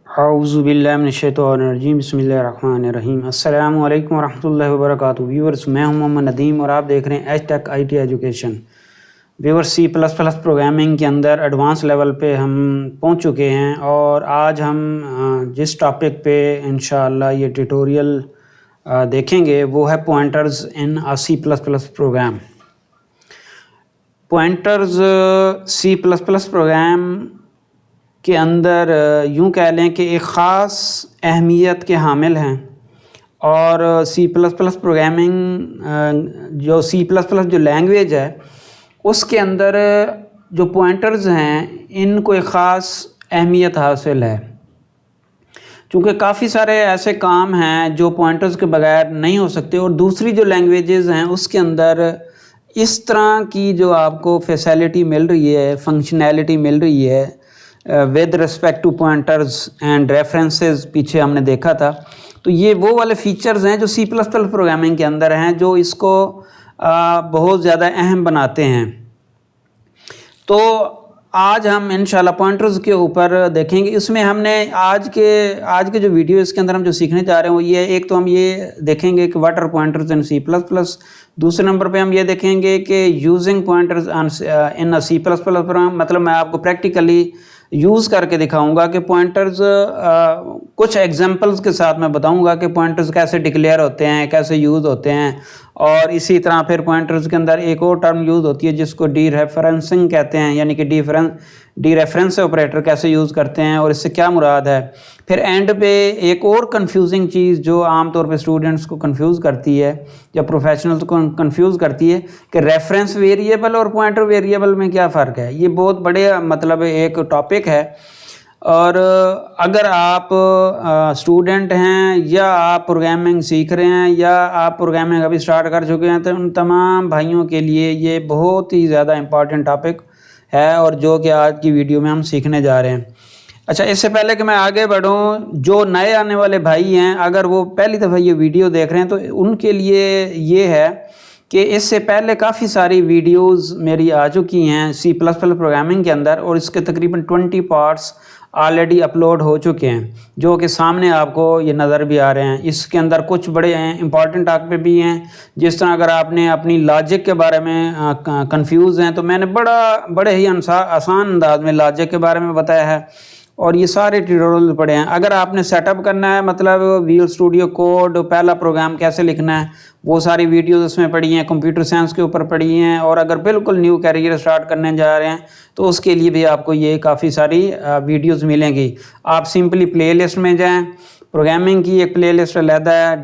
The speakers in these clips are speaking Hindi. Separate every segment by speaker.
Speaker 1: औज़ुबिल्लाहिमिनश्शैतानिर्रजीम बिस्मिल्लाहिर्रहमानिर्रहीम अस्सलामु अलैकुम वरहमतुल्लाहि वबरकातुहू। व्यूअर्स, मैं हूं मोहम्मद नदीम और आप देख रहे हैं H Tech IT education. Viewers, C++ programming के अंदर एडवांस लेवल पे हम पहुंच चुके हैं और आज हम जिस टॉपिक पे इंशाअल्लाह ये ट्यूटोरियल देखेंगे वो है pointers in C++ program. Pointers C++ program के अंदर यूं कह लें कि एक ख़ास अहमियत के हामिल हैं और C++ प्रोग्रामिंग जो लैंग्वेज है उसके अंदर जो पॉइंटर्स हैं इनको एक ख़ास अहमियत हासिल है, क्योंकि काफ़ी सारे ऐसे काम हैं जो पॉइंटर्स के बगैर नहीं हो सकते और दूसरी जो लैंग्वेजेस हैं उसके अंदर इस तरह की जो आपको फैसिलिटी मिल रही है, फंक्शनैलिटी मिल रही है with respect to pointers and references, पीछे हमने देखा था। तो ये वो वाले फीचर्स हैं जो C++ प्रोग्रामिंग के अंदर हैं जो इसको बहुत ज़्यादा अहम बनाते हैं। तो आज हम इंशाल्लाह पॉइंटर्स के ऊपर देखेंगे। इसमें हमने आज के जो वीडियो इसके अंदर हम जो सीखने जा रहे हैं वो ये, एक तो हम ये देखेंगे कि what are pointers in C++। दूसरे नंबर पे हम ये देखेंगे कि using pointers in C++ program, मतलब मैं आपको प्रैक्टिकली यूज़ करके दिखाऊंगा कि पॉइंटर्स कुछ एग्जांपल्स के साथ मैं बताऊंगा कि पॉइंटर्स कैसे डिक्लेयर होते हैं, कैसे यूज़ होते हैं। और इसी तरह फिर पॉइंटर्स के अंदर एक और टर्म यूज़ होती है जिसको डीरेफरेंसिंग कहते हैं, यानी कि डीरेफरेंस ऑपरेटर कैसे यूज़ करते हैं और इससे क्या मुराद है। फिर एंड पे एक और कंफ्यूजिंग चीज़ जो आमतौर पे स्टूडेंट्स को कंफ्यूज करती है या प्रोफेशनल्स को कंफ्यूज करती है कि रेफरेंस वेरिएबल और पॉइंटर वेरिएबल में क्या फ़र्क है। ये बहुत बड़े मतलब एक टॉपिक है और अगर आप स्टूडेंट हैं या आप प्रोग्रामिंग सीख रहे हैं या आप प्रोग्रामिंग अभी स्टार्ट कर चुके हैं तो उन तमाम भाइयों के लिए ये बहुत ही ज़्यादा इम्पॉर्टेंट टॉपिक है और जो कि आज की वीडियो में हम सीखने जा रहे हैं। अच्छा, इससे पहले कि मैं आगे बढ़ूं, जो नए आने वाले भाई हैं अगर वो पहली दफ़ा ये वीडियो देख रहे हैं तो उनके लिए ये है कि इससे पहले काफ़ी सारी वीडियोस मेरी आ चुकी हैं C++ प्रोग्रामिंग के अंदर और इसके तकरीबन 20 पार्ट्स ऑलरेडी अपलोड हो चुके हैं जो कि सामने आपको ये नज़र भी आ रहे हैं। इसके अंदर कुछ बड़े इंपॉर्टेंट टॉपिक भी हैं, जिस तरह अगर आपने अपनी लॉजिक के बारे में कंफ्यूज हैं तो मैंने बड़े ही आसान अंदाज में लॉजिक के बारे में बताया है और ये सारे ट्यूटोरियल पढ़े हैं। अगर आपने सेटअप करना है, मतलब विजुअल स्टूडियो कोड पहला प्रोग्राम कैसे लिखना है, वो सारी वीडियोस उसमें पड़ी हैं, कंप्यूटर साइंस के ऊपर पड़ी हैं। और अगर बिल्कुल न्यू कैरियर स्टार्ट करने जा रहे हैं तो उसके लिए भी आपको ये काफ़ी सारी वीडियोस मिलेंगी। आप सिंपली प्लेलिस्ट में जाएं, प्रोग्रामिंग की एक प्लेलिस्ट अलहदा है,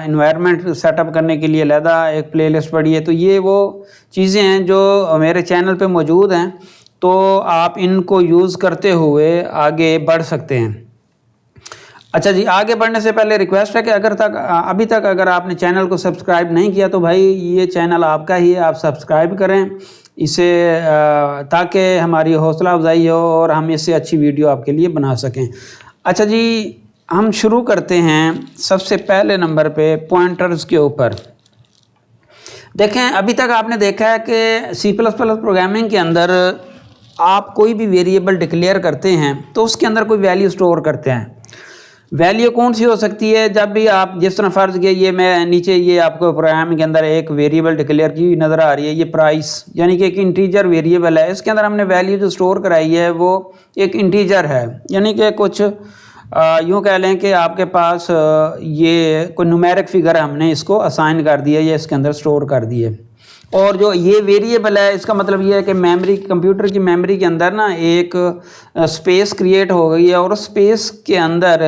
Speaker 1: इन्वायरमेंट सेटअप करने के लिए अलहदा एक प्लेलिस्ट पड़ी है। तो ये वो चीज़ें हैं जो मेरे चैनल पे मौजूद हैं, तो आप इनको यूज़ करते हुए आगे बढ़ सकते हैं। अच्छा जी, आगे बढ़ने से पहले रिक्वेस्ट है कि अभी तक अगर आपने चैनल को सब्सक्राइब नहीं किया तो भाई ये चैनल आपका ही है, आप सब्सक्राइब करें इसे ताकि हमारी हौसला अफजाई हो और हम इससे अच्छी वीडियो आपके लिए बना सकें। अच्छा जी, हम शुरू करते हैं सबसे पहले नंबर पे पॉइंटर्स के ऊपर। देखें, अभी तक आपने देखा है कि C++ प्रोग्रामिंग के अंदर आप कोई भी वेरिएबल डिक्लेयर करते हैं तो उसके अंदर कोई वैल्यू स्टोर करते हैं। वैल्यू कौन सी हो सकती है, जब भी आप जिस तरह फ़र्ज़ किया ये मैं नीचे ये आपको प्रोग्राम के अंदर एक वेरिएबल डिक्लेयर की नज़र आ रही है, ये प्राइस यानी कि एक इंटीजर वेरिएबल है। इसके अंदर हमने वैल्यू जो स्टोर कराई है वो एक इंटीजर है, यानी कि कुछ यूँ कह लें कि आपके पास ये कोई न्यूमेरिक फिगर हमने इसको असाइन कर दिया या इसके अंदर स्टोर कर दिए। और जो ये वेरिएबल है इसका मतलब ये है कि कंप्यूटर की मेमोरी के अंदर ना एक स्पेस क्रिएट हो गई है और उस स्पेस के अंदर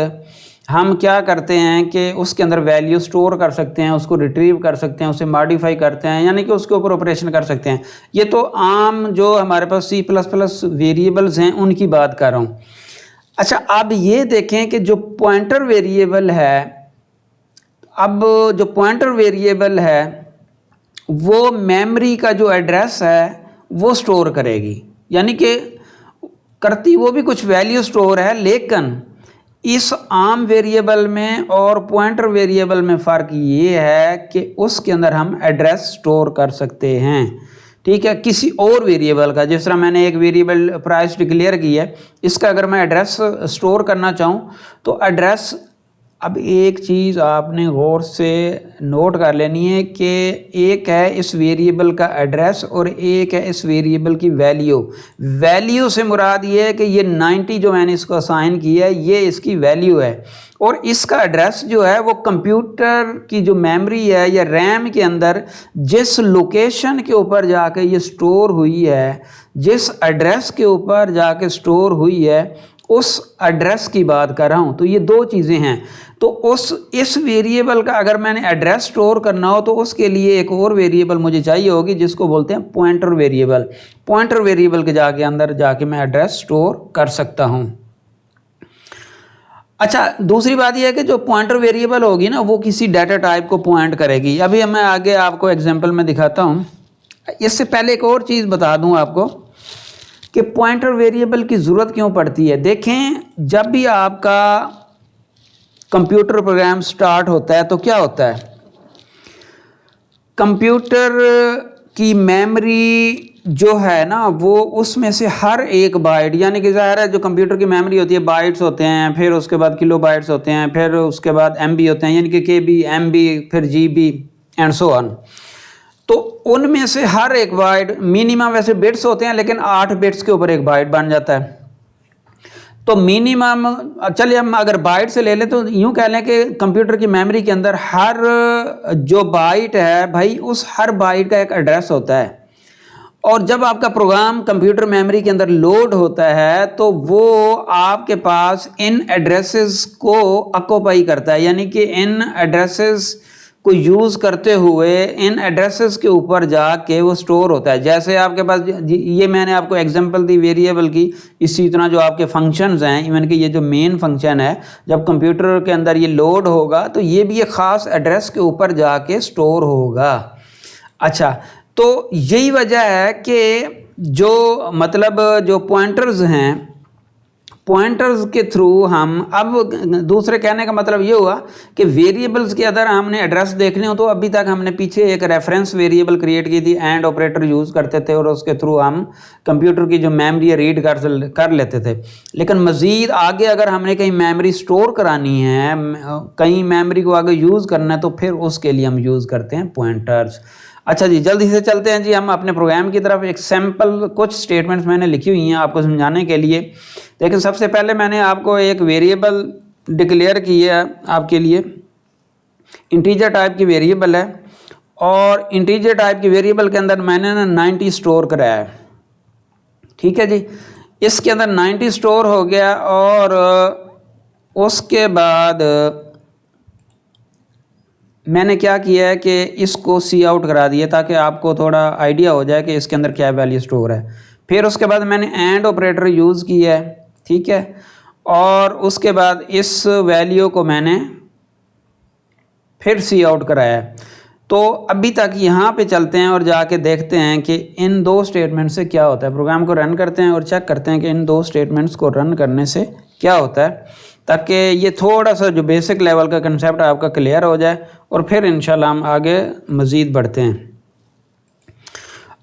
Speaker 1: हम क्या करते हैं कि उसके अंदर वैल्यू स्टोर कर सकते हैं, उसको रिट्रीव कर सकते हैं, उसे मॉडिफाई करते हैं, यानी कि उसके ऊपर ऑपरेशन कर सकते हैं। ये तो आम जो हमारे पास C++ वेरिएबल्स हैं उनकी बात कर रहा हूँ। अच्छा, अब ये देखें कि जो पॉइंटर वेरिएबल है वो मेमोरी का जो एड्रेस है वो स्टोर करेगी, यानी कि करती वो भी कुछ वैल्यू स्टोर है, लेकिन इस आम वेरिएबल में और पॉइंटर वेरिएबल में फ़र्क ये है कि उसके अंदर हम एड्रेस स्टोर कर सकते हैं। ठीक है, किसी और वेरिएबल का। जिस तरह मैंने एक वेरिएबल प्राइस डिक्लेयर की है, इसका अगर मैं एड्रेस स्टोर करना चाहूँ तो एड्रेस, अब एक चीज़ आपने गौर से नोट कर लेनी है कि एक है इस वेरिएबल का एड्रेस और एक है इस वेरिएबल की वैल्यू। वैल्यू से मुराद ये है कि ये 90 जो मैंने इसको असाइन किया है ये इसकी वैल्यू है, और इसका एड्रेस जो है वो कंप्यूटर की जो मेमोरी है या रैम के अंदर जिस लोकेशन के ऊपर जाके ये स्टोर हुई है, जिस एड्रेस के ऊपर जाके स्टोर हुई है, उस एड्रेस की बात कर रहा हूँ। तो ये दो चीज़ें हैं। तो इस वेरिएबल का अगर मैंने एड्रेस स्टोर करना हो तो उसके लिए एक और वेरिएबल मुझे चाहिए होगी जिसको बोलते हैं पॉइंटर वेरिएबल। पॉइंटर वेरिएबल के अंदर जाके मैं एड्रेस स्टोर कर सकता हूँ। अच्छा, दूसरी बात यह है कि जो पॉइंटर वेरिएबल होगी ना वो किसी डाटा टाइप को पॉइंट करेगी। अभी मैं आगे आपको एग्जांपल में दिखाता हूँ। इससे पहले एक और चीज़ बता दूँ आपको कि पॉइंटर वेरिएबल की ज़रूरत क्यों पड़ती है। देखें, जब भी आपका कंप्यूटर प्रोग्राम स्टार्ट होता है तो क्या होता है, कंप्यूटर की मेमोरी जो है ना वो उसमें से हर एक बाइट, यानी कि ज़ाहिर है जो कंप्यूटर की मेमोरी होती है बाइट्स होते हैं, फिर उसके बाद किलो बाइट्स होते हैं, फिर उसके बाद एमबी होते हैं, यानी कि केबी, एमबी, फिर जीबी एंड सो ऑन। तो उनमें से हर एक बाइट, मिनिमम वैसे बिट्स होते हैं लेकिन 8 बिट्स के ऊपर एक बाइट बन जाता है। तो मिनिमम, चलिए हम अगर बाइट से ले लें तो यूँ कह लें कि कंप्यूटर की मेमोरी के अंदर हर जो बाइट है भाई, उस हर बाइट का एक एड्रेस होता है। और जब आपका प्रोग्राम कंप्यूटर मेमोरी के अंदर लोड होता है तो वो आपके पास इन एड्रेसेस को ऑक्यूपाई करता है, यानी कि इन एड्रेसेस को यूज़ करते हुए इन एड्रेसेस के ऊपर जाके वो स्टोर होता है। जैसे आपके पास ये मैंने आपको एग्जांपल दी वेरिएबल की, इसी तरह जो आपके फंक्शंस हैं, इवन कि ये जो मेन फंक्शन है जब कंप्यूटर के अंदर ये लोड होगा तो ये भी एक ख़ास एड्रेस के ऊपर जाके स्टोर होगा। अच्छा, तो यही वजह है कि जो मतलब जो पॉइंटर्स हैं, पॉइंटर्स के थ्रू हम, अब दूसरे कहने का मतलब ये हुआ कि वेरिएबल्स के अंदर हमने एड्रेस देखने हो तो अभी तक हमने पीछे एक रेफरेंस वेरिएबल क्रिएट की थी, एंड ऑपरेटर यूज़ करते थे और उसके थ्रू हम कंप्यूटर की जो मेमोरी रीड कर लेते थे। लेकिन मज़ीद आगे अगर हमने कहीं मेमोरी स्टोर करानी है, कहीं मेमोरी को आगे यूज़ करना है, तो फिर उसके लिए हम यूज़ करते हैं पॉइंटर्स। अच्छा जी, जल्दी से चलते हैं जी हम अपने प्रोग्राम की तरफ। एक सैम्पल कुछ स्टेटमेंट्स मैंने लिखी हुई हैं आपको समझाने के लिए। लेकिन सबसे पहले मैंने आपको एक वेरिएबल डिक्लेयर की है आपके लिए, इंटीजर टाइप की वेरिएबल है, और इंटीजर टाइप की वेरिएबल के अंदर मैंने ना 90 स्टोर कराया है। ठीक है जी, इसके अंदर 90 स्टोर हो गया, और उसके बाद मैंने क्या किया है कि इसको सी आउट करा दिया ताकि आपको थोड़ा आइडिया हो जाए कि इसके अंदर क्या वैल्यू स्टोर है। फिर उसके बाद मैंने एंड ऑपरेटर यूज़ किया है, ठीक है, और उसके बाद इस वैल्यू को मैंने फिर सी आउट कराया है। तो अभी तक यहाँ पे चलते हैं और जाके देखते हैं कि इन दो स्टेटमेंट से क्या होता है। प्रोग्राम को रन करते हैं और चेक करते हैं कि इन दो स्टेटमेंट्स को रन करने से क्या होता है, ताकि ये थोड़ा सा जो बेसिक लेवल का कंसेप्ट आपका क्लियर हो जाए, और फिर इंशाल्लाह हम आगे मज़ीद बढ़ते हैं।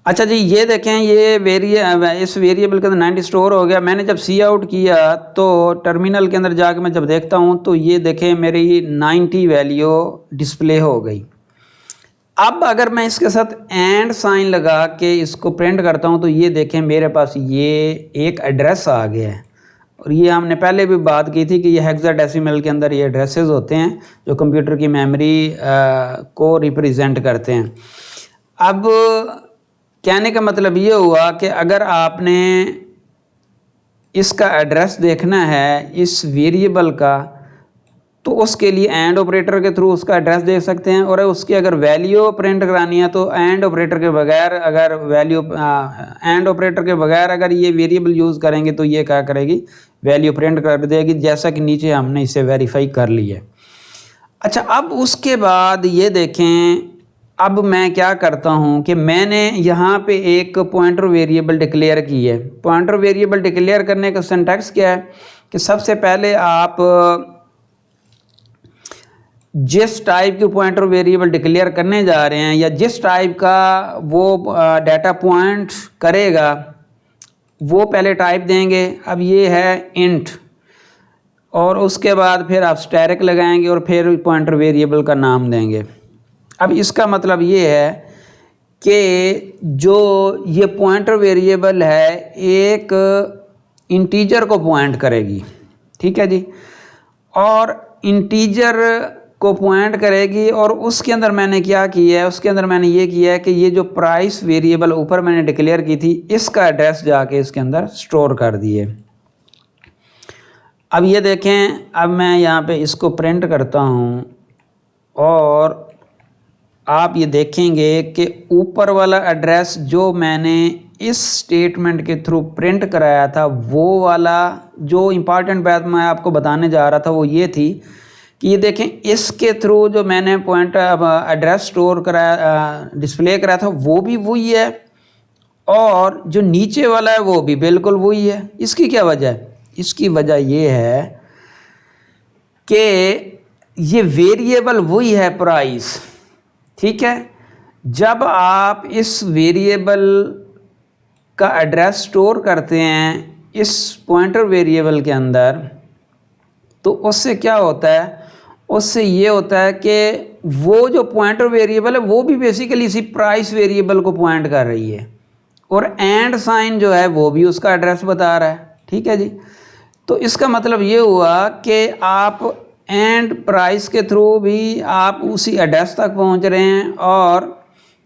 Speaker 1: अच्छा जी, ये देखें, ये इस वेरिएबल के अंदर 90 स्टोर हो गया। मैंने जब सी आउट किया तो टर्मिनल के अंदर जाके मैं जब देखता हूँ तो ये देखें मेरी 90 वैल्यू डिस्प्ले हो गई। अब अगर मैं इसके साथ एंड साइन लगा के इसको प्रिंट करता हूँ तो ये देखें मेरे पास ये एक एड्रेस आ गया है। और ये हमने पहले भी बात की थी कि ये हेक्साडेसिमल के अंदर ये एड्रेसेस होते हैं जो कंप्यूटर की मेमोरी को रिप्रेजेंट करते हैं। अब कहने का मतलब ये हुआ कि अगर आपने इसका एड्रेस देखना है इस वेरिएबल का, तो उसके लिए एंड ऑपरेटर के थ्रू उसका एड्रेस देख सकते हैं, और उसकी अगर वैल्यू प्रिंट करानी है तो एंड ऑपरेटर के बगैर अगर एंड ऑपरेटर के बगैर अगर ये वेरिएबल यूज़ करेंगे तो ये क्या करेगी, वैल्यू प्रिंट कर देगी, जैसा कि नीचे हमने इसे वेरीफाई कर लिया। अच्छा, अब उसके बाद ये देखें, अब मैं क्या करता हूँ कि मैंने यहाँ पे एक पॉइंटर वेरिएबल डिक्लेयर की है। पॉइंटर वेरिएबल डिक्लेयर करने का सिंटैक्स क्या है कि सबसे पहले आप जिस टाइप के पॉइंटर वेरिएबल डिक्लेयर करने जा रहे हैं या जिस टाइप का वो डाटा पॉइंट करेगा वो पहले टाइप देंगे। अब ये है इंट, और उसके बाद फिर आप स्टैरिक लगाएंगे और फिर पॉइंटर वेरिएबल का नाम देंगे। अब इसका मतलब ये है कि जो ये पॉइंटर वेरिएबल है एक इंटीजर को पॉइंट करेगी, ठीक है जी, और इंटीजर को पॉइंट करेगी। और उसके अंदर मैंने क्या किया है, उसके अंदर मैंने ये किया है कि ये जो प्राइस वेरिएबल ऊपर मैंने डिक्लेयर की थी इसका एड्रेस जाके इसके अंदर स्टोर कर दिए। अब ये देखें, अब मैं यहाँ पे इसको प्रिंट करता हूँ और आप ये देखेंगे कि ऊपर वाला एड्रेस जो मैंने इस स्टेटमेंट के थ्रू प्रिंट कराया था वो वाला जो इम्पॉर्टेंट बात मैं आपको बताने जा रहा था वो ये थी कि ये देखें इसके थ्रू जो मैंने पॉइंट एड्रेस स्टोर कराया डिस्प्ले कराया था वो भी वही है और जो नीचे वाला है वो भी बिल्कुल वही है। इसकी क्या वजह है? इसकी वजह ये है कि ये वेरिएबल वही है प्राइस, ठीक है। जब आप इस वेरिएबल का एड्रेस स्टोर करते हैं इस पॉइंटर वेरिएबल के अंदर तो उससे क्या होता है, उससे ये होता है कि वो जो पॉइंटर वेरिएबल है वो भी बेसिकली इसी प्राइस वेरिएबल को पॉइंट कर रही है और एंड साइन जो है वो भी उसका एड्रेस बता रहा है, ठीक है जी। तो इसका मतलब ये हुआ कि आप एंड प्राइस के थ्रू भी आप उसी एड्रेस तक पहुंच रहे हैं और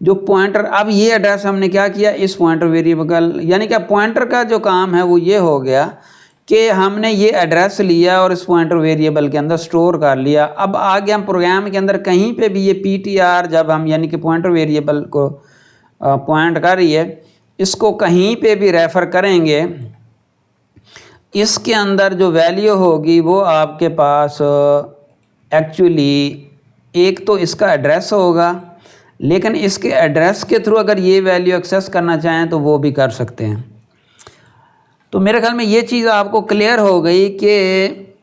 Speaker 1: जो पॉइंटर, अब ये एड्रेस हमने क्या किया इस पॉइंटर वेरिएबल, यानी कि पॉइंटर का जो काम है वो ये हो गया कि हमने ये एड्रेस लिया और इस पॉइंटर वेरिएबल के अंदर स्टोर कर लिया। अब आगे हम प्रोग्राम के अंदर कहीं पे भी ये PTR जब हम यानी कि पॉइंटर वेरिएबल को पॉइंट कर रही है इसको कहीं पे भी रेफ़र करेंगे, इसके अंदर जो वैल्यू होगी वो आपके पास एक्चुअली एक तो इसका एड्रेस होगा, लेकिन इसके एड्रेस के थ्रू अगर ये वैल्यू एक्सेस करना चाहें तो वो भी कर सकते हैं। तो मेरे ख्याल में ये चीज़ आपको क्लियर हो गई कि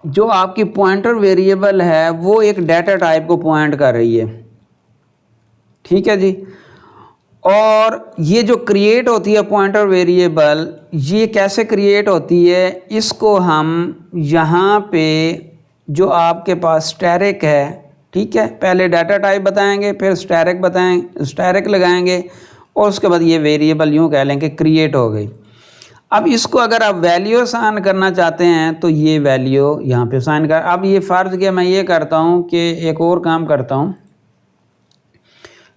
Speaker 1: जो आपकी पॉइंटर वेरिएबल है वो एक डाटा टाइप को पॉइंट कर रही है, ठीक है जी। और ये जो क्रिएट होती है पॉइंटर वेरिएबल, ये कैसे क्रिएट होती है, इसको हम यहाँ पे जो आपके पास स्टैरिक है, ठीक है, पहले डाटा टाइप बताएंगे फिर स्टैरिक बताएंगे, स्टैरिक लगाएंगे और उसके बाद ये वेरिएबल यूँ कह लें कि क्रिएट हो गई। अब इसको अगर आप वैल्यू असाइन करना चाहते हैं तो ये वैल्यू यहाँ पे असाइन कर। अब ये फ़र्ज़ किया मैं ये करता हूँ कि एक और काम करता हूँ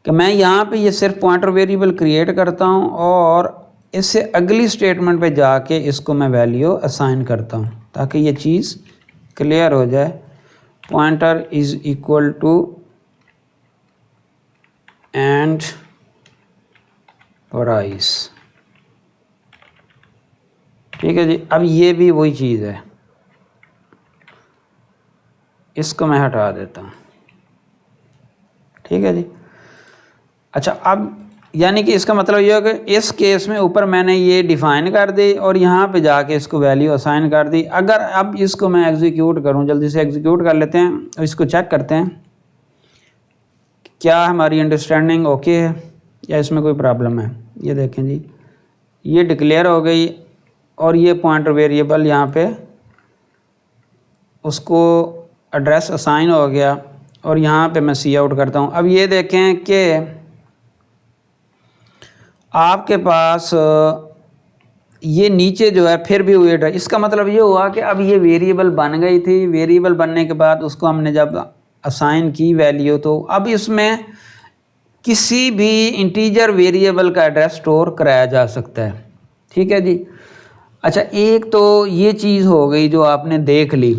Speaker 1: कि मैं यहाँ पे ये सिर्फ पॉइंटर वेरिएबल क्रिएट करता हूँ और इससे अगली स्टेटमेंट पे जाके इसको मैं वैल्यू असाइन करता हूँ ताकि ये चीज़ क्लियर हो जाए। Pointer is equal to and price, ठीक है जी। अब ये भी वही चीज़ है, इसको मैं हटा देता हूँ, ठीक है जी। अच्छा, अब यानी कि इसका मतलब ये है कि इस केस में ऊपर मैंने ये डिफ़ाइन कर दी और यहाँ पे जाके इसको वैल्यू असाइन कर दी। अगर अब इसको मैं एग्जीक्यूट करूँ, जल्दी से एग्जीक्यूट कर लेते हैं और इसको चेक करते हैं क्या हमारी अंडरस्टैंडिंग ओके है या इसमें कोई प्रॉब्लम है। ये देखें जी, ये डिक्लेयर हो गई और ये पॉइंटर वेरिएबल यहाँ पे उसको एड्रेस असाइन हो गया और यहाँ पे मैं सी आउट करता हूँ। अब ये देखें कि आपके पास ये नीचे जो है फिर भी वेट है। इसका मतलब ये हुआ कि अब ये वेरिएबल बन गई थी, वेरिएबल बनने के बाद उसको हमने जब असाइन की वैल्यू तो अब इसमें किसी भी इंटीजर वेरिएबल का एड्रेस स्टोर कराया जा सकता है, ठीक है जी। अच्छा, एक तो ये चीज़ हो गई जो आपने देख ली।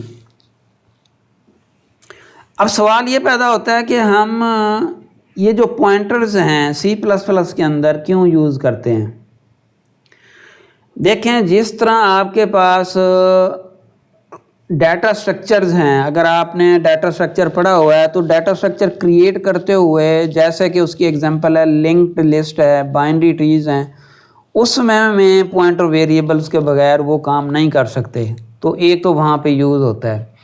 Speaker 1: अब सवाल ये पैदा होता है कि हम ये जो पॉइंटर्स हैं C++ के अंदर क्यों यूज़ करते हैं। देखें, जिस तरह आपके पास डाटा स्ट्रक्चर्स हैं, अगर आपने डाटा स्ट्रक्चर पढ़ा हुआ है तो डाटा स्ट्रक्चर क्रिएट करते हुए जैसे कि उसकी एग्जांपल है लिंक्ड लिस्ट है, बाइनरी ट्रीज़ हैं, उसमें में पॉइंटर वेरिएबल्स के बगैर वो काम नहीं कर सकते। तो एक तो वहाँ पे यूज़ होता है।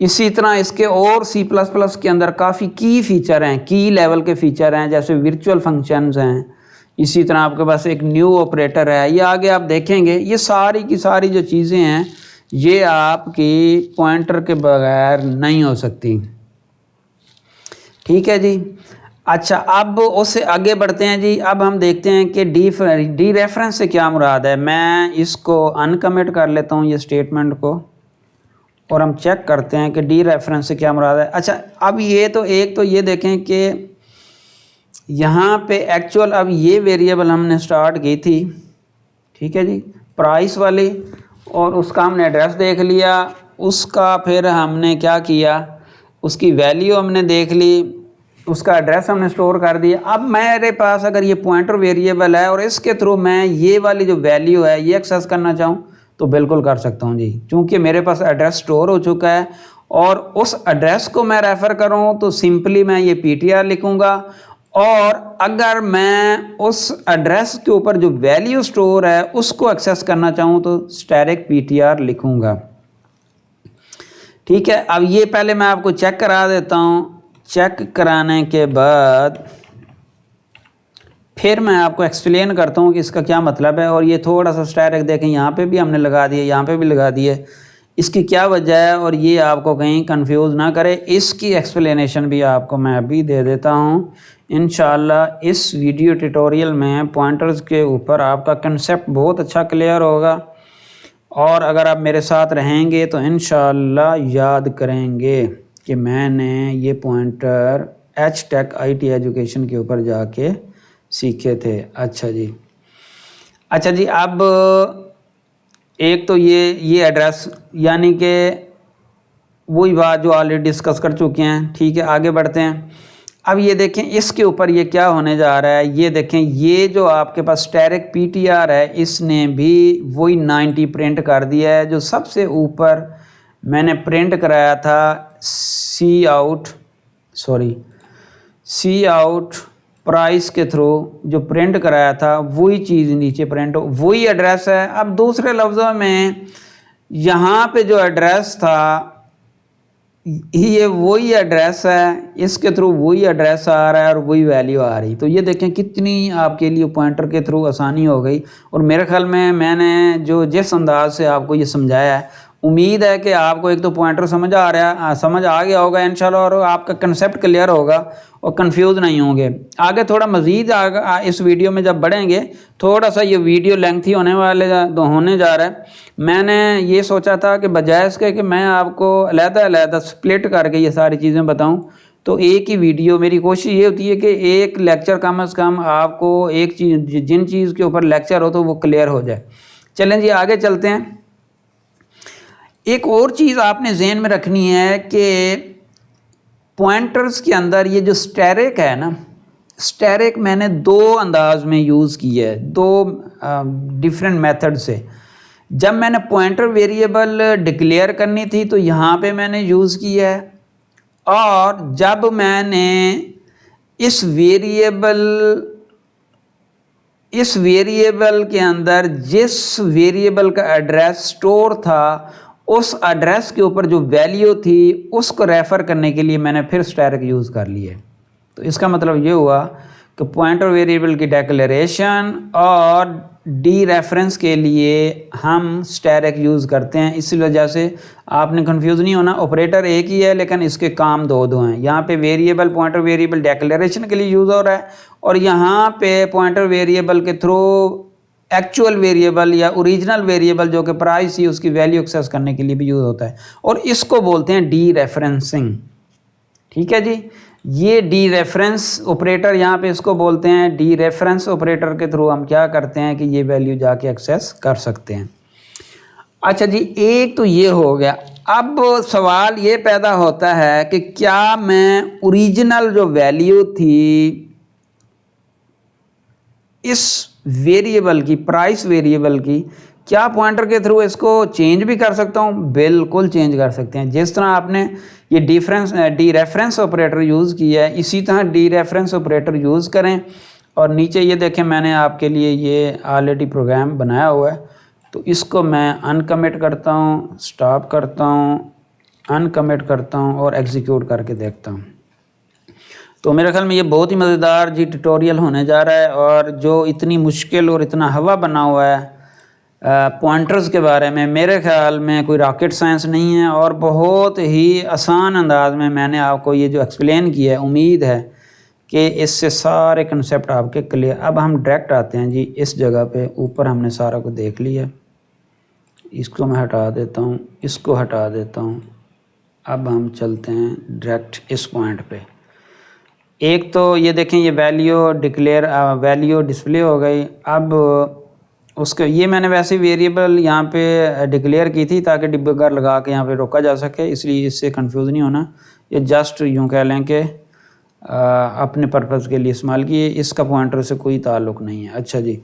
Speaker 1: इसी तरह इसके और C++ के अंदर काफ़ी की फ़ीचर हैं, की लेवल के फ़ीचर हैं, जैसे वर्चुअल फंक्शंस हैं। इसी तरह आपके पास एक न्यू ऑपरेटर है, ये आगे आप देखेंगे। ये सारी की सारी जो चीज़ें हैं ये आपकी पॉइंटर के बगैर नहीं हो सकती। ठीक है जी। अच्छा, अब उससे आगे बढ़ते हैं जी। अब हम देखते हैं कि डी रेफरेंस से क्या मुराद है। मैं इसको अनकमिट कर लेता हूँ ये स्टेटमेंट को, और हम चेक करते हैं कि डी रेफरेंस से क्या मुराद है। अच्छा, अब ये तो एक तो ये देखें कि यहाँ पे एक्चुअल अब ये वेरिएबल हमने स्टार्ट की थी, ठीक है जी, प्राइस वाली, और उसका हमने एड्रेस देख लिया। उसका फिर हमने क्या किया, उसकी वैल्यू हमने देख ली, उसका एड्रेस हमने स्टोर कर दिया। अब मेरे पास अगर ये पॉइंटर वेरिएबल है और इसके थ्रू मैं ये वाली जो वैल्यू है ये एक्सेस करना चाहूँ तो बिल्कुल कर सकता हूँ जी, क्योंकि मेरे पास एड्रेस स्टोर हो चुका है। और उस एड्रेस को मैं रेफ़र करूँ तो सिंपली मैं ये PTR लिखूँगा, और अगर मैं उस एड्रेस के ऊपर जो वैल्यू स्टोर है उसको एक्सेस करना चाहूँ तो स्टैटिक PTR लिखूँगा। ठीक है, अब ये पहले मैं आपको चेक करा देता हूँ। चेक कराने के बाद फिर मैं आपको एक्सप्लेन करता हूँ कि इसका क्या मतलब है। और ये थोड़ा सा स्टैटिक देखें, यहाँ पे भी हमने लगा दिए, यहाँ पे भी लगा दिए, इसकी क्या वजह है और ये आपको कहीं कंफ्यूज ना करे, इसकी एक्सप्लेनेशन भी आपको मैं अभी दे देता हूँ। इंशाल्लाह इस वीडियो ट्यूटोरियल में पॉइंटर्स के ऊपर आपका कंसेप्ट बहुत अच्छा क्लियर होगा, और अगर आप मेरे साथ रहेंगे तो इंशाल्लाह याद करेंगे कि मैंने ये पॉइंटर HTech IT एजुकेशन के ऊपर जाके सीखे थे। अच्छा जी, अच्छा जी, अब एक तो ये एड्रेस, यानी कि वही बात जो ऑलरेडी डिस्कस कर चुके हैं। ठीक है, आगे बढ़ते हैं। अब ये देखें इसके ऊपर ये क्या होने जा रहा है। ये देखें, ये जो आपके पास स्टैटिक PTR है इसने भी वही 90 प्रिंट कर दिया है जो सबसे ऊपर मैंने प्रिंट कराया था। सी आउट प्राइस के थ्रू जो प्रिंट कराया था वही चीज़ नीचे प्रिंट हो, वही एड्रेस है। अब दूसरे लफ्ज़ों में यहाँ पे जो एड्रेस था ये वही एड्रेस है, इसके थ्रू वही एड्रेस आ रहा है और वही वैल्यू आ रही। तो ये देखें कितनी आपके लिए पॉइंटर के थ्रू आसानी हो गई। और मेरे ख्याल में मैंने जो जिस अंदाज से आपको ये समझाया है, उम्मीद है कि आपको एक तो पॉइंटर समझ आ गया होगा इंशाल्लाह, और आपका कंसेप्ट क्लियर होगा और कंफ्यूज नहीं होंगे। आगे थोड़ा मज़ीद इस वीडियो में जब बढ़ेंगे, थोड़ा सा ये वीडियो लेंथी होने जा रहा है। मैंने ये सोचा था कि बजाय इसके कि मैं आपको अलग-अलग स्प्लिट करके ये सारी चीज़ें बताऊं, तो एक ही वीडियो, मेरी कोशिश ये होती है कि एक लेक्चर कम से कम आपको एक चीज़, जिन चीज़ के ऊपर लेक्चर हो तो वो क्लियर हो जाए। चलें जी, आगे चलते हैं। एक और चीज़ आपने जहन में रखनी है कि पॉइंटर्स के अंदर ये जो स्टैटिक है ना, स्टैटिक मैंने दो अंदाज में यूज़ किया है, दो डिफरेंट मेथड से। जब मैंने पॉइंटर वेरिएबल डिक्लेयर करनी थी तो यहाँ पे मैंने यूज़ किया है, और जब मैंने इस वेरिएबल के अंदर जिस वेरिएबल का एड्रेस स्टोर था उस एड्रेस के ऊपर जो वैल्यू थी उसको रेफ़र करने के लिए मैंने फिर स्टैटिक यूज़ कर लिया। तो इसका मतलब ये हुआ कि पॉइंटर वेरिएबल की डिक्लेरेशन और डी रेफरेंस के लिए हम स्टैटिक यूज़ करते हैं। इसी वजह से आपने कंफ्यूज नहीं होना, ऑपरेटर एक ही है लेकिन इसके काम दो हैं। यहाँ पे वेरिएबल, पॉइंटर वेरिएबल डिक्लेरेशन के लिए यूज़ हो रहा है, और यहाँ पे पॉइंटर वेरिएबल के थ्रू एक्चुअल वेरिएबल या ओरिजिनल वेरिएबल जो कि प्राइस ही उसकी वैल्यू एक्सेस करने के लिए भी यूज़ होता है, और इसको बोलते हैं डी रेफरेंसिंग। ठीक है जी, ये डी रेफरेंस ऑपरेटर यहाँ पे इसको बोलते हैं। डी रेफरेंस ऑपरेटर के थ्रू हम क्या करते हैं कि ये वैल्यू जाके एक्सेस कर सकते हैं। अच्छा जी, एक तो ये हो गया। अब सवाल ये पैदा होता है कि क्या मैं ओरिजिनल जो वैल्यू थी इस वेरिएबल की, प्राइस वेरिएबल की, क्या पॉइंटर के थ्रू इसको चेंज भी कर सकता हूँ? बिल्कुल चेंज कर सकते हैं। जिस तरह आपने ये डी रेफरेंस ऑपरेटर यूज़ किया है, इसी तरह डी रेफरेंस ऑपरेटर यूज़ करें। और नीचे ये देखें, मैंने आपके लिए ये ऑलरेडी प्रोग्राम बनाया हुआ है, तो इसको मैं अनकमिट करता हूँ, स्टॉप करता हूँ, अनकमिट करता हूँ और एग्जीक्यूट करके देखता हूँ। तो मेरे ख्याल में ये बहुत ही मज़ेदार जी ट्यूटोरियल होने जा रहा है, और जो इतनी मुश्किल और इतना हवा बना हुआ है पॉइंटर्स के बारे में, मेरे ख्याल में कोई रॉकेट साइंस नहीं है और बहुत ही आसान अंदाज में मैंने आपको ये जो एक्सप्लेन किया है, उम्मीद है कि इससे सारे कंसेप्ट आपके क्लियर। अब हम डायरेक्ट आते हैं जी इस जगह पे, ऊपर हमने सारा को देख लिया, इसको मैं हटा देता हूँ, इसको हटा देता हूँ। अब हम चलते हैं डायरेक्ट इस पॉइंट पे। एक तो ये देखें, ये वैल्यू डिस्प्ले हो गई। अब उसके ये मैंने वैसे वेरिएबल यहाँ पे डिक्लेयर की थी ताकि डिबगर लगा के यहाँ पे रोका जा सके, इसलिए इससे कंफ्यूज नहीं होना। ये जस्ट यूँ कह लें कि अपने पर्पज़ के लिए इस्तेमाल किए, इसका पॉइंटर से कोई ताल्लुक़ नहीं है। अच्छा जी,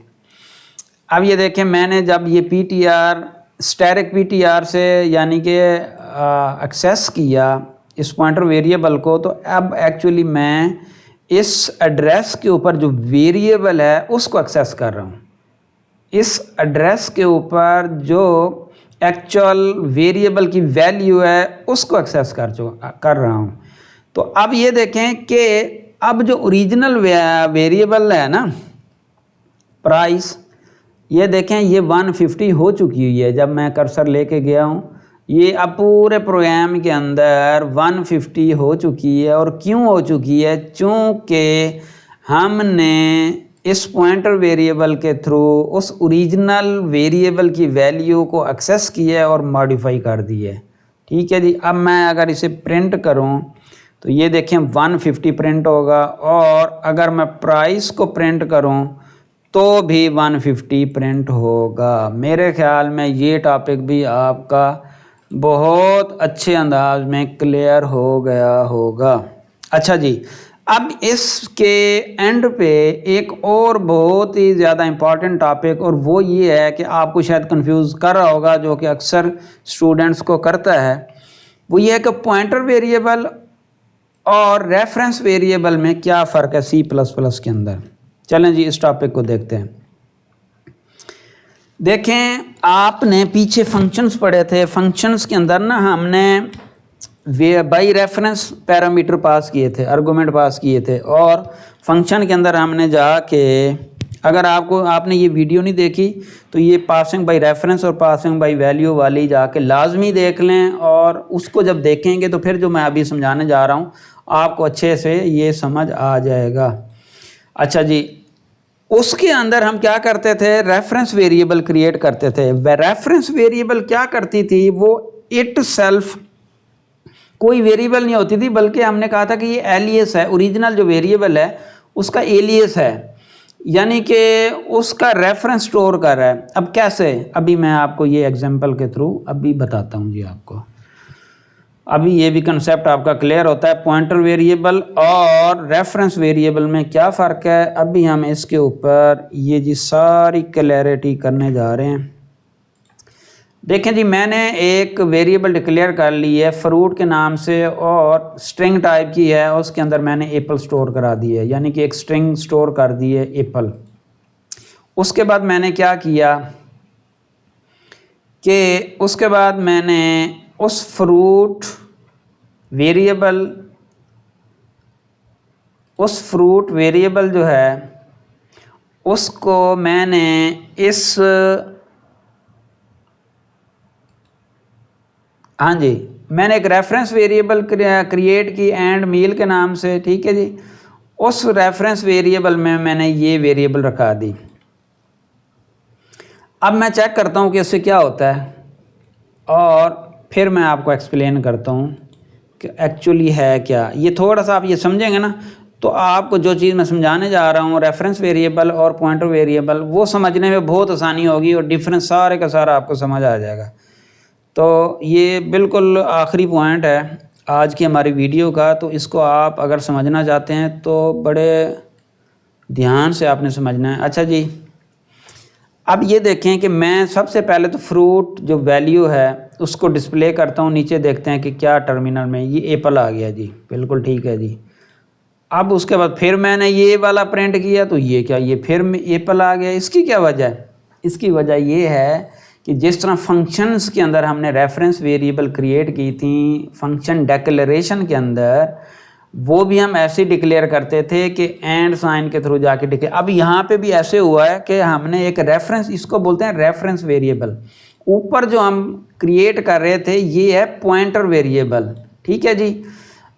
Speaker 1: अब ये देखें, मैंने जब ये PTR स्टैटिक PTR से यानी कि एक्सेस किया इस पॉइंटर वेरिएबल को, तो अब एक्चुअली मैं इस एड्रेस के ऊपर जो वेरिएबल है उसको एक्सेस कर रहा हूँ। इस एड्रेस के ऊपर जो एक्चुअल वेरिएबल की वैल्यू है उसको एक्सेस कर रहा हूँ। तो अब ये देखें कि अब जो ओरिजिनल वेरिएबल है ना प्राइस, ये देखें ये 150 हो चुकी हुई है। जब मैं कर्सर लेके गया हूँ, ये अब पूरे प्रोग्राम के अंदर 150 हो चुकी है। और क्यों हो चुकी है? चूँकि हमने इस पॉइंटर वेरिएबल के थ्रू उस ओरिजिनल वेरिएबल की वैल्यू को एक्सेस किया है और मॉडिफाई कर दी है। ठीक है जी। अब मैं अगर इसे प्रिंट करूं तो ये देखें 150 प्रिंट होगा, और अगर मैं प्राइस को प्रिंट करूं तो भी 150 प्रिंट होगा। मेरे ख्याल में ये टॉपिक भी आपका बहुत अच्छे अंदाज में क्लियर हो गया होगा। अच्छा जी, अब इसके एंड पे एक और बहुत ही ज़्यादा इम्पॉर्टेंट टॉपिक, और वो ये है कि आपको शायद कंफ्यूज कर रहा होगा, जो कि अक्सर स्टूडेंट्स को करता है, वो ये है कि पॉइंटर वेरिएबल और रेफरेंस वेरिएबल में क्या फ़र्क है C++ के अंदर। चलें जी इस टॉपिक को देखते हैं। देखें, आपने पीछे फंक्शंस पढ़े थे। फंक्शंस के अंदर ना हमने बाई रेफरेंस पैरामीटर पास किए थे, आर्गुमेंट पास किए थे, और फंक्शन के अंदर हमने जाके, अगर आपने ये वीडियो नहीं देखी तो ये पासिंग बाई रेफरेंस और पासिंग बाई वैल्यू वाली जाके लाजमी देख लें, और उसको जब देखेंगे तो फिर जो मैं अभी समझाने जा रहा हूँ आपको अच्छे से ये समझ आ जाएगा। अच्छा जी, उसके अंदर हम क्या करते थे? रेफरेंस वेरिएबल क्रिएट करते थे। रेफरेंस वेरिएबल क्या करती थी? वो इट सेल्फ कोई वेरिएबल नहीं होती थी, बल्कि हमने कहा था कि ये एलियस है। ओरिजिनल जो वेरिएबल है उसका एलियस है, यानी कि उसका रेफरेंस स्टोर कर रहा है। अब कैसे? अभी मैं आपको ये एग्जांपल के थ्रू अभी बताता हूँ जी आपको। अभी ये भी कंसेप्ट आपका क्लियर होता है। पॉइंटर वेरिएबल और रेफरेंस वेरिएबल में क्या फ़र्क है, अभी हम इसके ऊपर ये जी सारी क्लैरिटी करने जा रहे हैं। देखें जी, मैंने एक वेरिएबल डिक्लेयर कर ली है फ्रूट के नाम से, और स्ट्रिंग टाइप की है। उसके अंदर मैंने एप्पल स्टोर करा दी है, यानी कि एक स्ट्रिंग स्टोर कर दी है एप्पल। उसके बाद मैंने क्या किया कि उसके बाद मैंने उस फ्रूट वेरिएबल जो है उसको मैंने मैंने एक रेफरेंस वेरिएबल क्रिएट की एंड मील के नाम से। ठीक है जी। उस रेफरेंस वेरिएबल में मैंने ये वेरिएबल रखा दी। अब मैं चेक करता हूँ कि इससे क्या होता है, और फिर मैं आपको एक्सप्लेन करता हूँ कि एक्चुअली है क्या। ये थोड़ा सा आप ये समझेंगे ना, तो आपको जो चीज़ मैं समझाने जा रहा हूँ रेफरेंस वेरिएबल और पॉइंटर वेरिएबल, वो समझने में बहुत आसानी होगी और डिफरेंस सारे का सारा आपको समझ आ जाएगा। तो ये बिल्कुल आखिरी पॉइंट है आज की हमारी वीडियो का, तो इसको आप अगर समझना चाहते हैं तो बड़े ध्यान से आपने समझना है। अच्छा जी, अब ये देखें कि मैं सबसे पहले तो फ्रूट जो वैल्यू है उसको डिस्प्ले करता हूँ। नीचे देखते हैं कि क्या टर्मिनल में ये एप्पल आ गया जी, बिल्कुल ठीक है जी। अब उसके बाद फिर मैंने ये वाला प्रिंट किया, तो ये क्या, ये फिर एप्पल आ गया। इसकी क्या वजह है? इसकी वजह ये है कि जिस तरह फंक्शंस के अंदर हमने रेफरेंस वेरिएबल क्रिएट की थी फंक्शन डिक्लेरेशन के अंदर, वो भी हम ऐसे डिक्लेयर करते थे कि एंड साइन के थ्रू जाके डिक्लेयर। अब यहाँ पे भी ऐसे हुआ है कि हमने एक रेफरेंस, इसको बोलते हैं रेफरेंस वेरिएबल। ऊपर जो हम क्रिएट कर रहे थे ये है पॉइंटर वेरिएबल, ठीक है जी।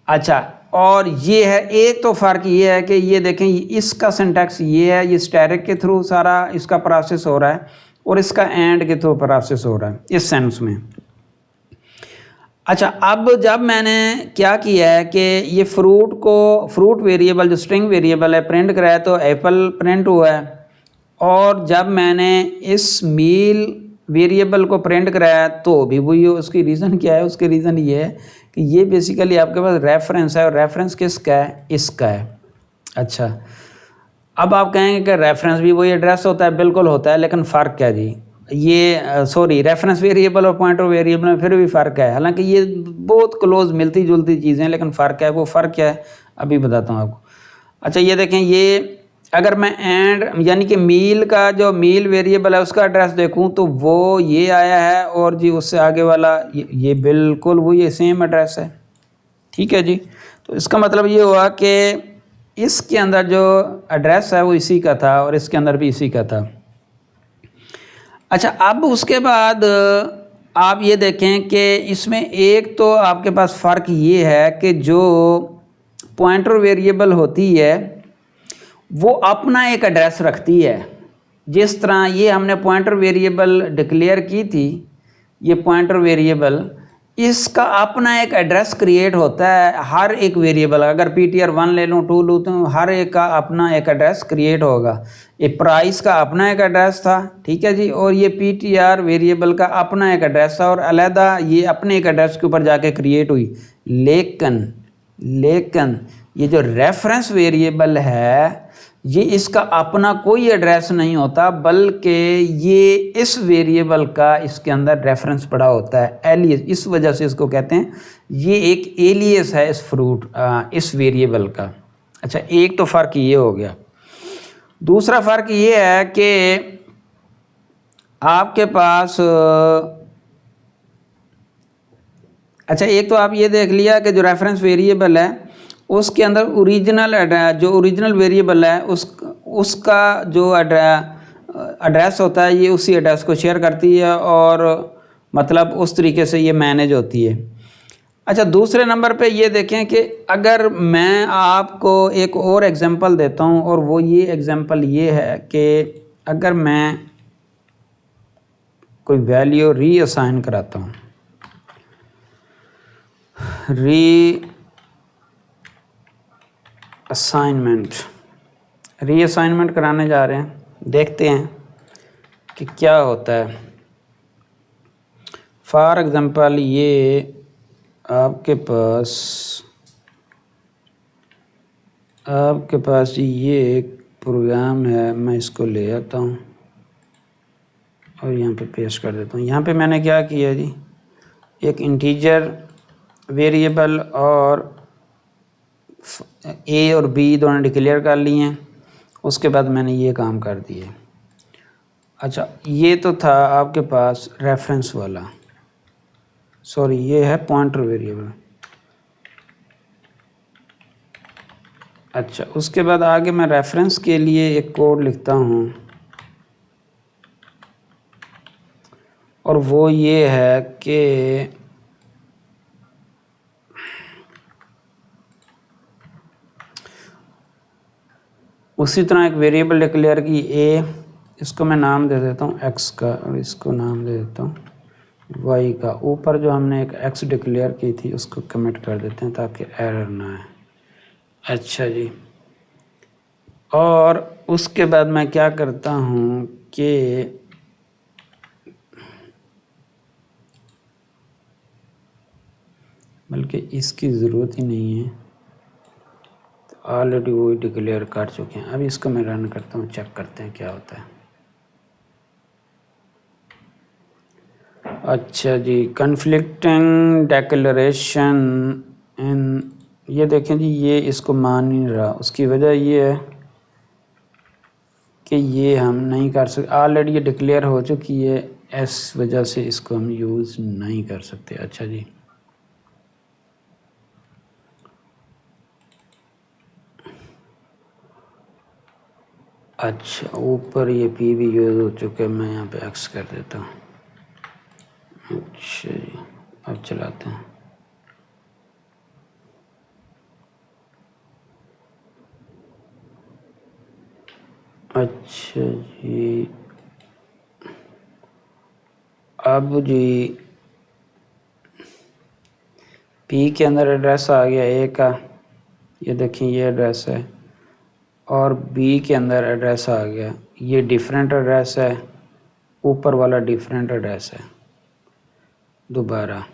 Speaker 1: अच्छा, और ये है, एक तो फ़र्क ये है कि ये देखें इसका सिंटैक्स ये है, ये स्टैटिक के थ्रू सारा इसका प्रोसेस हो रहा है और इसका एंड के थ्रू प्रोसेस हो रहा है इस सेंस में। अच्छा, अब जब मैंने क्या किया है कि ये फ्रूट वेरिएबल जो स्ट्रिंग वेरिएबल है प्रिंट कराया तो एप्पल प्रिंट हुआ है, और जब मैंने इस मील वेरिएबल को प्रिंट कराया तो भी वही। उसकी रीज़न क्या है? उसके रीज़न ये है कि ये बेसिकली आपके पास रेफरेंस है, और रेफरेंस किसका है? इसका है। अच्छा, अब आप कहेंगे कि रेफरेंस भी वही एड्रेस होता है, बिल्कुल होता है, लेकिन फ़र्क क्या जी? ये सॉरी, रेफरेंस वेरिएबल और पॉइंटर वेरिएबल में फिर भी फ़र्क है, हालांकि ये बहुत क्लोज मिलती जुलती चीज़ें हैं, लेकिन फ़र्क है, वो फ़र्क क्या है अभी बताता हूँ आपको। अच्छा, ये देखें, ये अगर मैं एंड यानी कि मील का जो मील वेरिएबल है उसका एड्रेस देखूं तो वो ये आया है, और जी उससे आगे वाला ये बिल्कुल वो ये सेम एड्रेस है, ठीक है जी। तो इसका मतलब ये हुआ कि इसके अंदर जो एड्रेस है वो इसी का था और इसके अंदर भी इसी का था। अच्छा, अब उसके बाद आप ये देखें कि इसमें एक तो आपके पास फ़र्क ये है कि जो पॉइंटर वेरिएबल होती है वो अपना एक एड्रेस रखती है। जिस तरह ये हमने पॉइंटर वेरिएबल डिक्लेयर की थी, ये पॉइंटर वेरिएबल, इसका अपना एक एड्रेस क्रिएट होता है हर एक वेरिएबल। अगर ptr1 ले लूँ, 2 लूँ, तो हर एक का अपना एक एड्रेस क्रिएट होगा। ये प्राइस का अपना एक एड्रेस था, ठीक है जी, और ये ptr वेरिएबल का अपना एक एड्रेस था, और अलहदा ये अपने एक एड्रेस के ऊपर जाके क्रिएट हुई। लेकिन ये जो रेफरेंस वेरिएबल है ये इसका अपना कोई एड्रेस नहीं होता, बल्कि ये इस वेरिएबल का इसके अंदर रेफरेंस पड़ा होता है, एलियस। इस वजह से इसको कहते हैं ये एक एलियस है इस वेरिएबल का। अच्छा, एक तो फ़र्क ये हो गया। दूसरा फ़र्क ये है कि आपके पास अच्छा, एक तो आप ये देख लिया कि जो रेफरेंस वेरिएबल है उसके अंदर ओरिजिनल वेरिएबल है उसका जो एड्रेस होता है ये उसी एड्रेस को शेयर करती है, और मतलब उस तरीके से ये मैनेज होती है। अच्छा, दूसरे नंबर पे ये देखें कि अगर मैं आपको एक और एग्जांपल देता हूँ, और वो ये एग्जांपल ये है कि अगर मैं कोई वैल्यू रीअसाइन कराता हूँ, रीअसाइनमेंट कराने जा रहे हैं, देखते हैं कि क्या होता है। फॉर एग्जांपल ये आपके पास ये एक प्रोग्राम है, मैं इसको ले आता हूँ और यहाँ पे पेस्ट कर देता हूँ। यहाँ पे मैंने क्या किया जी, एक इंटीजर वेरिएबल और ए और बी दोनों डिक्लेयर कर लिए हैं, उसके बाद मैंने ये काम कर दिए। अच्छा, ये तो था आपके पास रेफरेंस वाला, सॉरी ये है पॉइंटर वेरिएबल। अच्छा, उसके बाद आगे मैं रेफरेंस के लिए एक कोड लिखता हूँ, और वो ये है कि उसी तरह एक वेरिएबल डिक्लेयर की ए, इसको मैं नाम दे देता हूँ एक्स का, और इसको नाम दे देता हूँ वाई का। ऊपर जो हमने एक एक्स डिक्लेयर की थी उसको कमिट कर देते हैं ताकि एरर ना आए। अच्छा जी, और उसके बाद मैं क्या करता हूँ कि बल्कि इसकी ज़रूरत ही नहीं है, ऑलरेडी वो डिक्लेयर कर चुके हैं। अब इसको मैं रन करता हूँ, चेक करते हैं क्या होता है। अच्छा जी, कन्फ्लिक्टिंग डिक्लेरेशन इन, ये देखें जी, ये इसको मान नहीं रहा। उसकी वजह ये है कि ये हम नहीं कर सकते, ऑलरेडी ये डिक्लेयर हो चुकी है इस वजह से इसको हम यूज़ नहीं कर सकते। अच्छा जी, अच्छा ऊपर ये पी भी यूज़ हो चुके हैं, मैं यहाँ पे एक्स कर देता हूँ। अच्छा जी, अब चलाते हैं। अच्छा जी, अब जी पी के अंदर एड्रेस आ गया ए का, ये देखिए ये एड्रेस है, और बी के अंदर एड्रेस आ गया, ये डिफरेंट एड्रेस है, ऊपर वाला डिफरेंट एड्रेस है दोबारा।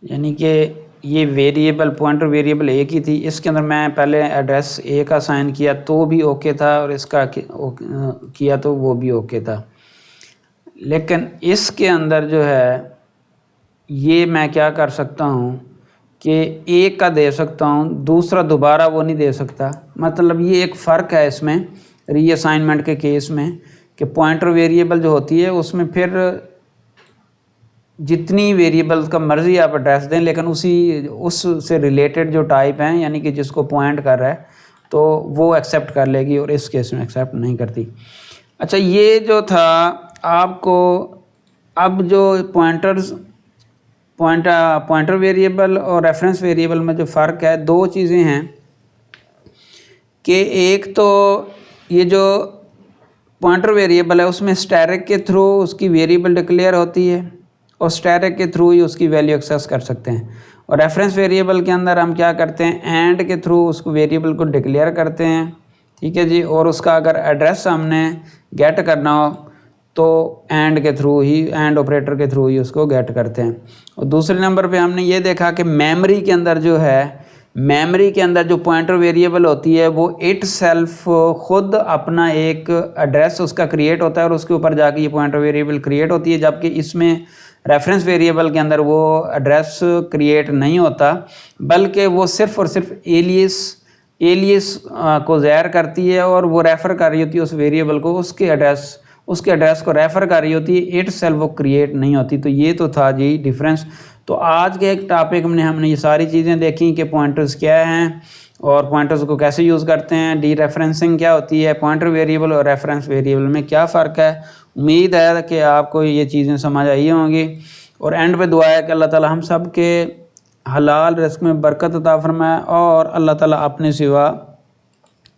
Speaker 1: यानी कि ये वेरिएबल पॉइंटर वेरिएबल एक ही थी, इसके अंदर मैं पहले एड्रेस ए का साइन किया तो भी ओके था, और इसका किया तो वो भी ओके था। लेकिन इसके अंदर जो है ये मैं क्या कर सकता हूँ कि एक का दे सकता हूँ, दूसरा दोबारा वो नहीं दे सकता। मतलब ये एक फ़र्क है इसमें रीअसाइनमेंट के केस में, कि पॉइंटर वेरिएबल जो होती है उसमें फिर जितनी वेरिएबल का मर्ज़ी आप एड्रेस दें, लेकिन उससे रिलेटेड जो टाइप हैं, यानी कि जिसको पॉइंट कर रहा है, तो वो एक्सेप्ट कर लेगी, और इस केस में एक्सेप्ट नहीं करती। अच्छा, ये जो था आपको, अब जो पॉइंटर वेरिएबल और रेफरेंस वेरिएबल में जो फ़र्क है, दो चीज़ें हैं कि एक तो ये जो पॉइंटर वेरिएबल है उसमें स्टैरिक के थ्रू उसकी वेरिएबल डिक्लेयर होती है, और स्टैरिक के थ्रू ही उसकी वैल्यू एक्सेस कर सकते हैं। और रेफरेंस वेरिएबल के अंदर हम क्या करते हैं, एंड के थ्रू उसको वेरिएबल को डिक्लेयर करते हैं, ठीक है जी। और उसका अगर एड्रेस हमने गेट करना हो तो एंड के थ्रू ही, एंड ऑपरेटर के थ्रू ही उसको गेट करते हैं। और दूसरे नंबर पे हमने ये देखा कि मेमोरी के अंदर जो है, मेमोरी के अंदर जो पॉइंटर वेरिएबल होती है वो इट सेल्फ खुद अपना एक एड्रेस उसका क्रिएट होता है, और उसके ऊपर जाके ये पॉइंटर वेरिएबल क्रिएट होती है। जबकि इसमें रेफरेंस वेरिएबल के अंदर वो एड्रेस क्रिएट नहीं होता, बल्कि वो सिर्फ़ और सिर्फ एलियस को ज़ाहिर करती है, और वो रेफ़र कर रही होती है उस वेरिएबल को, उसके एड्रेस को रेफ़र कर रही होती है, इट सेल्फ वो क्रिएट नहीं होती। तो ये तो था जी डिफरेंस। तो आज के एक टॉपिक में हमने ये सारी चीज़ें देखी कि पॉइंटर्स क्या हैं और पॉइंटर्स को कैसे यूज़ करते हैं, डी रेफरेंसिंग क्या होती है, पॉइंटर वेरिएबल और रेफरेंस वेरिएबल में क्या फ़र्क है। उम्मीद है कि आपको ये चीज़ें समझ आई होंगी, और एंड पे दुआ है कि अल्लाह ताला हम सब के हलाल रिज़्क़ में बरकत अता फरमाए, और अल्लाह ताला अपने सिवा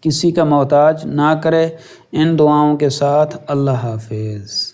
Speaker 1: किसी का मोहताज ना करे। इन दुआओं के साथ अल्लाह हाफिज़।